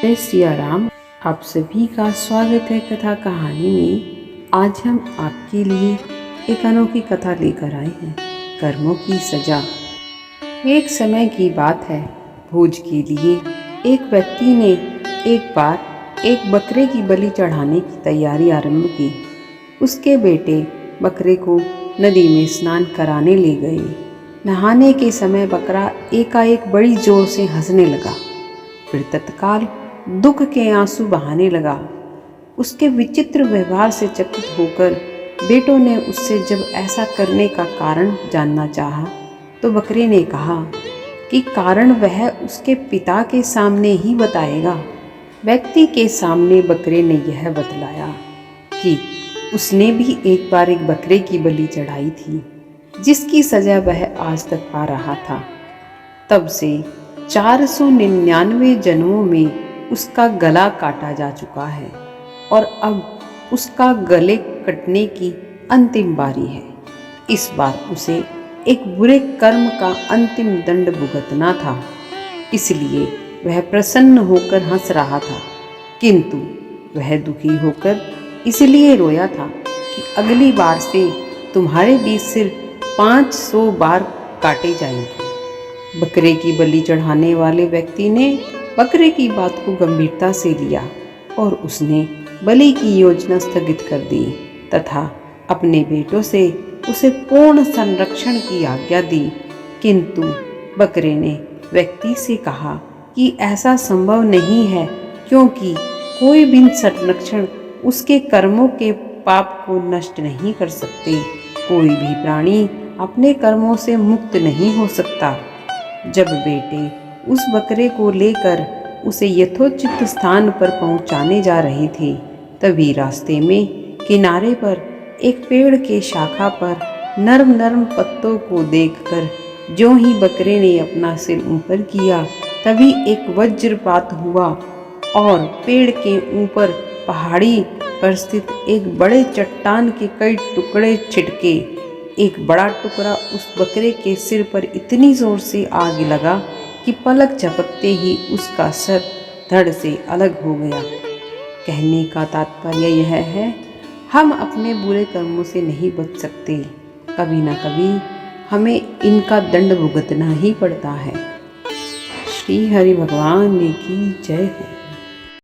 जय सिया राम। आप सभी का स्वागत है कथा कहानी में। आज हम आपके लिए एक अनोखी कथा लेकर आए हैं, कर्मों की सजा। एक समय की बात है, भोज के लिए एक व्यक्ति ने एक बार एक बकरे की बलि चढ़ाने की तैयारी आरंभ की। उसके बेटे बकरे को नदी में स्नान कराने ले गए। नहाने के समय बकरा एकाएक बड़ी जोर से हंसने लगा, फिर तत्काल दुख के आंसू बहाने लगा। उसके विचित्र व्यवहार से चकित होकर बेटों ने उससे जब ऐसा करने का कारण जानना चाहा, तो बकरे ने कहा कि कारण वह उसके पिता के सामने ही बताएगा। व्यक्ति के सामने बकरे ने यह बतलाया कि उसने भी एक बार एक बकरे की बलि चढ़ाई थी, जिसकी सजा वह आज तक पा रहा था। तब से 499 जन्मों में उसका गला काटा जा चुका है और अब उसका गले कटने की अंतिम बारी है। इस बार उसे एक बुरे कर्म का अंतिम दंड भुगतना था, इसलिए वह प्रसन्न होकर हंस रहा था, किंतु वह दुखी होकर इसलिए रोया था कि अगली बार से तुम्हारे भी सिर 500 बार काटे जाएंगे। बकरे की बलि चढ़ाने वाले व्यक्ति ने बकरे की बात को गंभीरता से लिया और उसने बलि की योजना स्थगित कर दी तथा अपने बेटों से उसे पूर्ण संरक्षण की आज्ञा दी। किंतु बकरे ने व्यक्ति से कहा कि ऐसा संभव नहीं है, क्योंकि कोई भी संरक्षण उसके कर्मों के पाप को नष्ट नहीं कर सकते। कोई भी प्राणी अपने कर्मों से मुक्त नहीं हो सकता। जब बेटे उस बकरे को लेकर उसे यथोचित स्थान पर पहुंचाने जा रहे थे, तभी रास्ते में किनारे पर एक पेड़ के शाखा पर नर्म नर्म पत्तों को देखकर जो ही बकरे ने अपना सिर ऊपर किया, तभी एक वज्रपात हुआ और पेड़ के ऊपर पहाड़ी पर स्थित एक बड़े चट्टान के कई टुकड़े छिटके। एक बड़ा टुकड़ा उस बकरे के सिर पर इतनी जोर से आग लगा कि पलक झपकते ही उसका सर धड़ से अलग हो गया। कहने का तात्पर्य यह है, हम अपने बुरे कर्मों से नहीं बच सकते। कभी ना कभी हमें इनका दंड भुगतना ही पड़ता है। श्री हरि भगवान की जय हो।